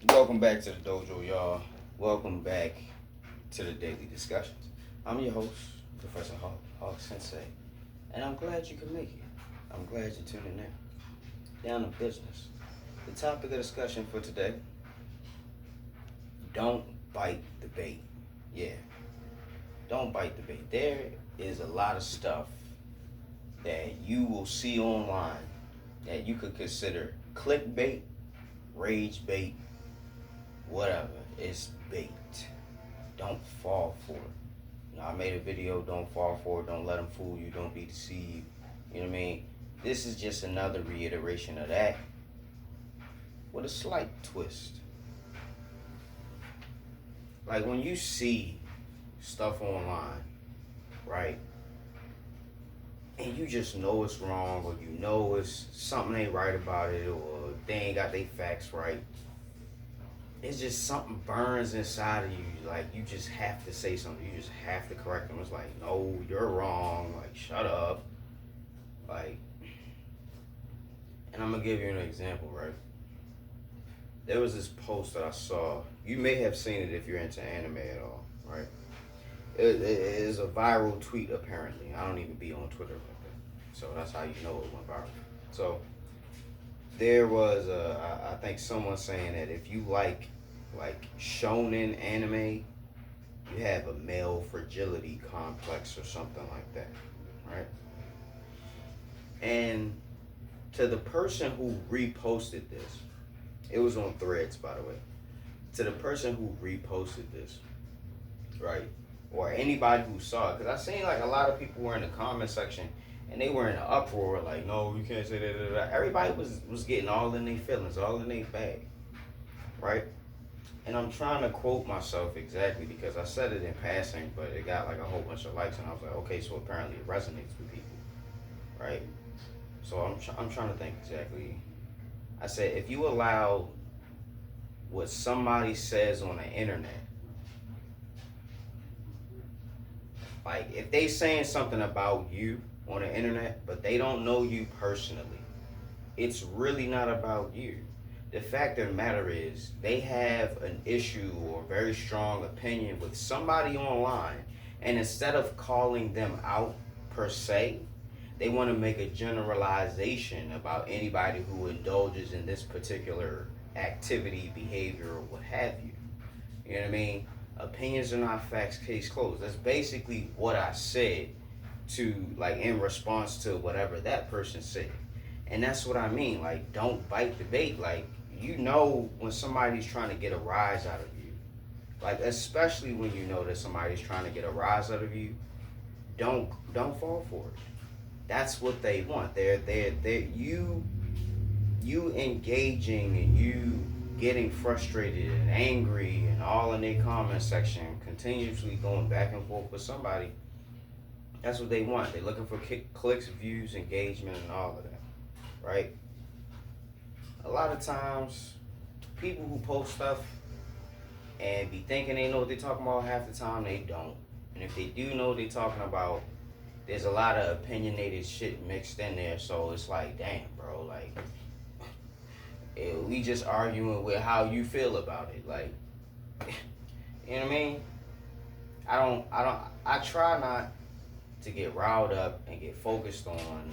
Welcome back to the dojo, y'all. Welcome back to the daily discussions. I'm your host, Professor Hawk Sensei, and I'm glad you can make it. I'm glad you're tuning in. Down to business. The topic of discussion for today: don't bite the bait. Yeah, don't bite the bait. There is a lot of stuff that you will see online that you could consider clickbait, rage bait, whatever. It's bait. Don't fall for it. I made a video, don't fall for it, don't let them fool you, don't be deceived. You know what I mean? This is just another reiteration of that with a slight twist. Like when you see stuff online, right? And you just know it's wrong, or you know it's something ain't right about it, or they ain't got their facts right. It's just something burns inside of you. Like you just have to say something. You just have to correct them. It's like, no, you're wrong. Like, shut up. Like, and I'm gonna give you an example, right? There was this post that I saw. You may have seen it if you're into anime at all, right? It is a viral tweet apparently. I don't even be on Twitter like that, so that's how you know it went viral. So there was I think someone saying that if you like shonen anime, you have a male fragility complex or something like that, right? And to the person who reposted this, it was on Threads, by the way. To the person who reposted this, right, or anybody who saw it, because I seen like a lot of people were in the comment section and they were in an uproar, like, no, you can't say that. Everybody was getting all in their feelings, all in their bag, right? And I'm trying to quote myself exactly because I said it in passing, but it got like a whole bunch of likes, and I was like, okay, so apparently it resonates with people, right? So I'm trying to think exactly. I said, if you allow what somebody says on the internet, like if they saying something about you on the internet, but they don't know you personally, it's really not about you. The fact of the matter is, they have an issue or very strong opinion with somebody online, and instead of calling them out per se, they want to make a generalization about anybody who indulges in this particular activity, behavior, or what have you. You know what I mean? Opinions are not facts, case closed. That's basically what I said to, like, in response to whatever that person said. And that's what I mean. Like, don't bite the bait. Like, you know when somebody's trying to get a rise out of you. Like, especially when you know that somebody's trying to get a rise out of you, don't fall for it. That's what they want. They're you engaging and you getting frustrated and angry and all in their comment section, continuously going back and forth with somebody. That's what they want. They're looking for clicks, views, engagement, and all of that, right? A lot of times, people who post stuff and be thinking they know what they're talking about, half the time they don't. And if they do know what they're talking about, there's a lot of opinionated shit mixed in there. So it's like, damn, bro, like, we just arguing with how you feel about it. Like, you know what I mean? I try not to get riled up and get focused on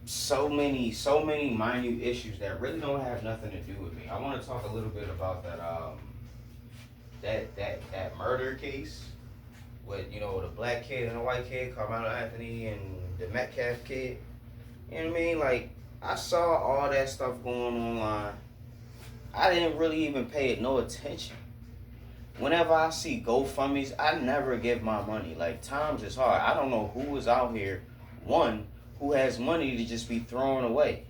so many minute issues that really don't have nothing to do with me. I want to talk a little bit about that murder case with, you know, the black kid and the white kid, Carmelo Anthony and the Metcalf kid. You know what I mean? Like, I saw all that stuff going online. I didn't really even pay it no attention. Whenever I see GoFundMe's, I never give my money. Like, times is hard. I don't know who is out here, one, who has money to just be thrown away.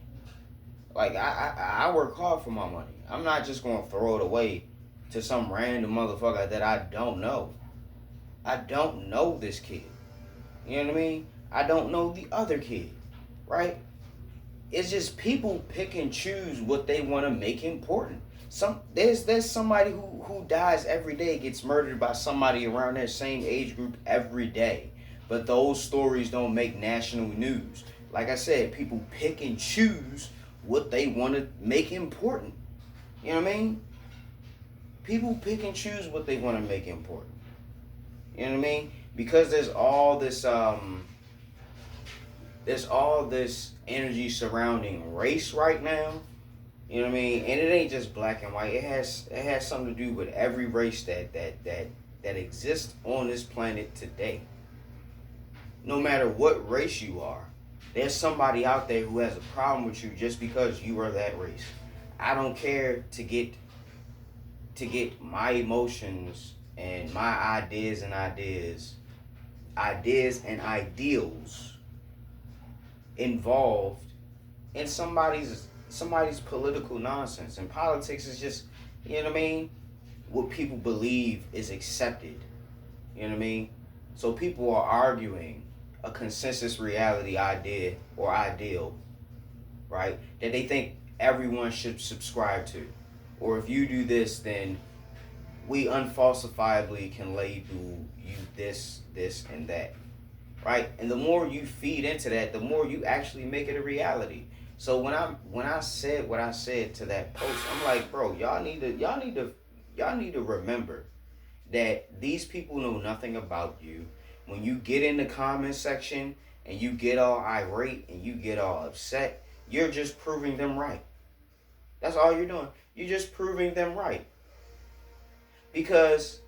Like, I work hard for my money. I'm not just going to throw it away to some random motherfucker that I don't know. I don't know this kid. You know what I mean? I don't know the other kid, right? It's just people pick and choose what they want to make important. There's somebody who dies every day, gets murdered by somebody around that same age group every day. But those stories don't make national news. Like I said, people pick and choose what they want to make important. You know what I mean? People pick and choose what they want to make important. You know what I mean? Because there's all this energy surrounding race right now. You know what I mean? And it ain't just black and white. It has something to do with every race that exists on this planet today. No matter what race you are, there's somebody out there who has a problem with you just because you are that race. I don't care to get my emotions and my ideas and ideals involved in somebody's political nonsense. And politics is just, you know what I mean, what people believe is accepted. You know what I mean? So people are arguing a consensus reality idea or ideal, right? That they think everyone should subscribe to. Or if you do this, then we unfalsifiably can label you this, and that, right? And the more you feed into that, the more you actually make it a reality. So when I said what I said to that post, I'm like, bro, y'all need to remember that these people know nothing about you. When you get in the comment section and you get all irate and you get all upset, you're just proving them right. That's all you're doing. You're just proving them right. Because,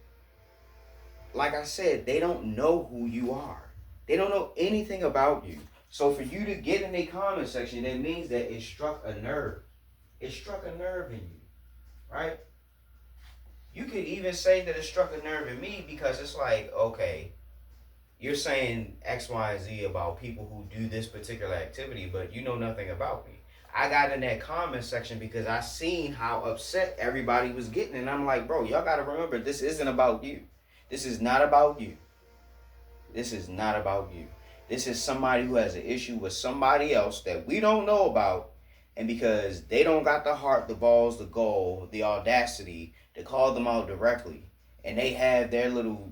like I said, they don't know who you are. They don't know anything about you. So for you to get in a comment section, that means that it struck a nerve. It struck a nerve in you, right? You could even say that it struck a nerve in me because it's like, okay, you're saying X, Y, and Z about people who do this particular activity, but you know nothing about me. I got in that comment section because I seen how upset everybody was getting. And I'm like, bro, y'all got to remember, this isn't about you. This is not about you. This is not about you. This is somebody who has an issue with somebody else that we don't know about. And because they don't got the heart, the balls, the gall, the audacity to call them out directly, and they have their little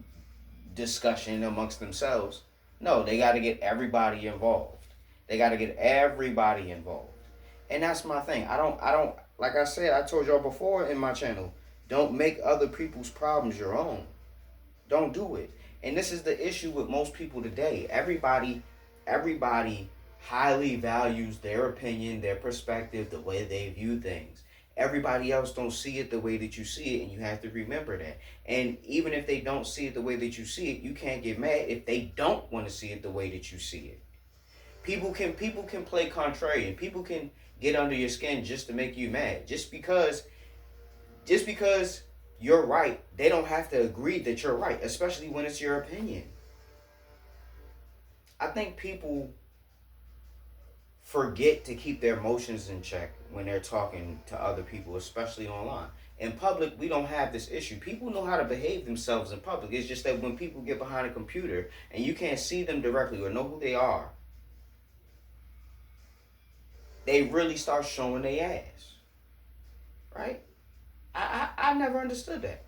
discussion amongst themselves, no, they got to get everybody involved. They got to get everybody involved. And that's my thing. I don't, like I said, I told y'all before in my channel, don't make other people's problems your own. Don't do it. And this is the issue with most people today. Everybody highly values their opinion, their perspective, the way they view things. Everybody else don't see it the way that you see it, and you have to remember that. And even if they don't see it the way that you see it, you can't get mad if they don't want to see it the way that you see it. People can play contrarian. People can get under your skin just to make you mad. Just because you're right, they don't have to agree that you're right, especially when it's your opinion. I think people forget to keep their emotions in check when they're talking to other people, especially online. In public, we don't have this issue. People know how to behave themselves in public. It's just that when people get behind a computer and you can't see them directly or know who they are, they really start showing their ass. Right? I never understood that.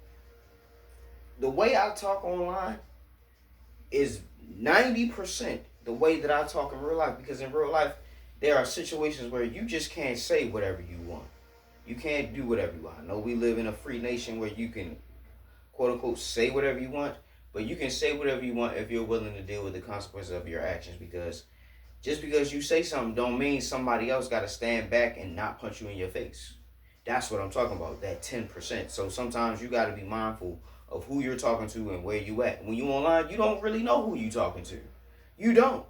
The way I talk online is 90% the way that I talk in real life, because in real life, there are situations where you just can't say whatever you want. You can't do whatever you want. I know we live in a free nation where you can, quote unquote, say whatever you want, but you can say whatever you want if you're willing to deal with the consequences of your actions, because just because you say something don't mean somebody else got to stand back and not punch you in your face. That's what I'm talking about, that 10%. So sometimes you got to be mindful of who you're talking to and where you at. When you online, you don't really know who you talking to. You don't.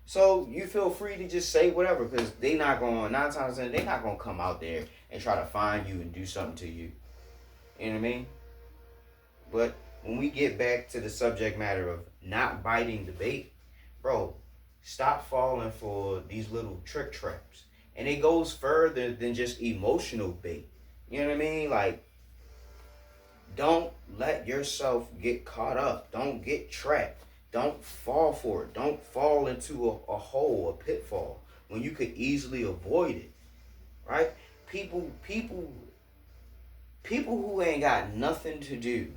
So you feel free to just say whatever, because they not going, 9 times out of 10, they not going to come out there and try to find you and do something to you. You know what I mean? But when we get back to the subject matter of not biting the bait, bro, stop falling for these little trick traps. And it goes further than just emotional bait. You know what I mean? Like, don't let yourself get caught up. Don't get trapped. Don't fall for it. Don't fall into a hole, a pitfall, when you could easily avoid it. Right? People who ain't got nothing to do,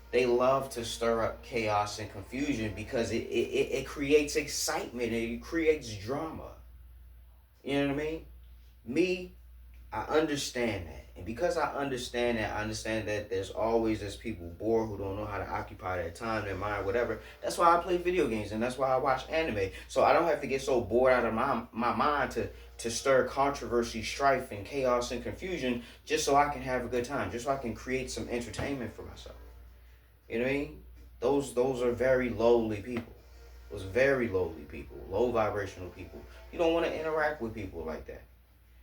they love to stir up chaos and confusion because it creates excitement and it creates drama. You know what I mean? Me, I understand that. And because I understand that there's always just people bored who don't know how to occupy their time, their mind, whatever. That's why I play video games and that's why I watch anime. So I don't have to get so bored out of my mind to stir controversy, strife, and chaos and confusion just so I can have a good time, just so I can create some entertainment for myself. You know what I mean? Those are very lowly people. Those very lowly people, low vibrational people. You don't want to interact with people like that.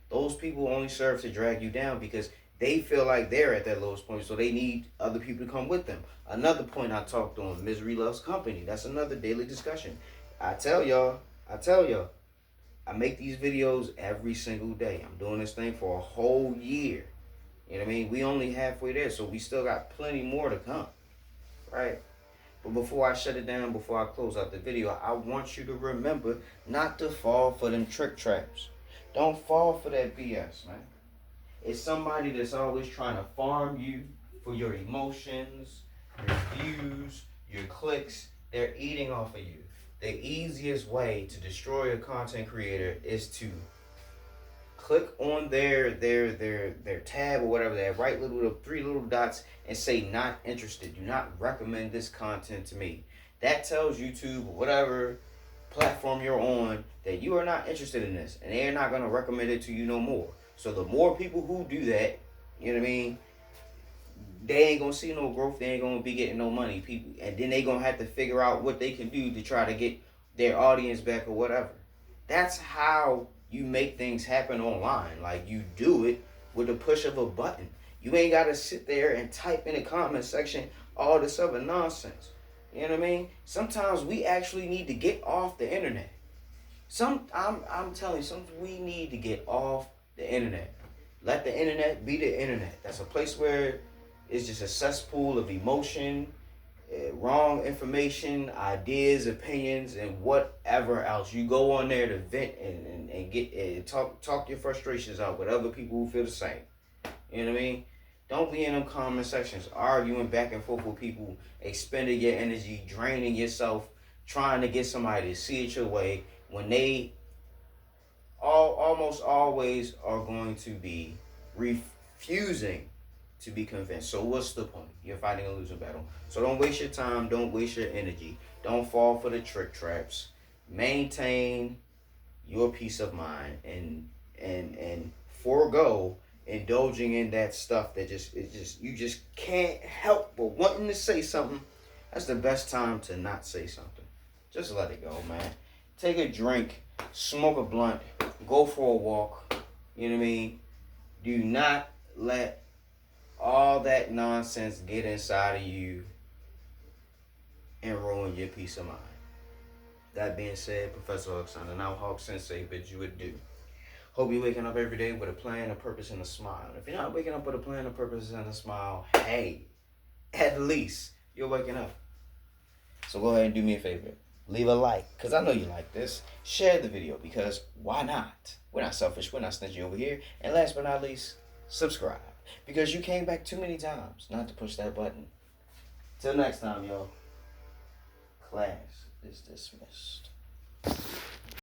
Those people only serve to drag you down because they feel like they're at that lowest point, so they need other people to come with them. Another point I talked on, misery loves company. That's another daily discussion. I tell y'all, I make these videos every single day. I'm doing this thing for a whole year. You know what I mean? We only halfway there, so we still got plenty more to come, right? But before I shut it down, before I close out the video, I want you to remember not to fall for them trick traps. Don't fall for that BS, man. It's somebody that's always trying to farm you for your emotions, your views, your clicks. They're eating off of you. The easiest way to destroy a content creator is to click on their tab or whatever, that right little three little dots, and say not interested. Do not recommend this content to me. That tells YouTube or whatever platform you're on that you are not interested in this, and they're not going to recommend it to you no more. So the more people who do that, you know what I mean, they ain't gonna see no growth. They ain't gonna be getting no money, people, and then they gonna have to figure out what they can do to try to get their audience back or whatever. That's how you make things happen online. Like, you do it with the push of a button. You ain't gotta sit there and type in the comment section all this other nonsense. You know what I mean? Sometimes we actually need to get off the internet. I'm telling you, we need to get off the internet. Let the internet be the internet. That's a place where it's just a cesspool of emotion, wrong information, ideas, opinions, and whatever else. You go on there to vent and get talk your frustrations out with other people who feel the same. You know what I mean? Don't be in them comment sections arguing back and forth with people, expending your energy, draining yourself, trying to get somebody to see it your way when they almost always are going to be refusing to be convinced. So what's the point? You're fighting a losing battle. So don't waste your time. Don't waste your energy. Don't fall for the trick traps. Maintain your peace of mind and forego indulging in that stuff that you just can't help but wanting to say something. That's the best time to not say something. Just let it go, man. Take a drink, smoke a blunt, go for a walk. You know what I mean? Do not let all that nonsense get inside of you and ruin your peace of mind. That being said, Professor Alexander, now Hawk Sensei bids you adieu. Hope you're waking up every day with a plan, a purpose, and a smile. If you're not waking up with a plan, a purpose, and a smile, hey, at least you're waking up. So go ahead and do me a favor. Leave a like, because I know you like this. Share the video, because why not? We're not selfish. We're not stingy over here. And last but not least, subscribe, because you came back too many times not to push that button. Till next time, y'all. Class is dismissed.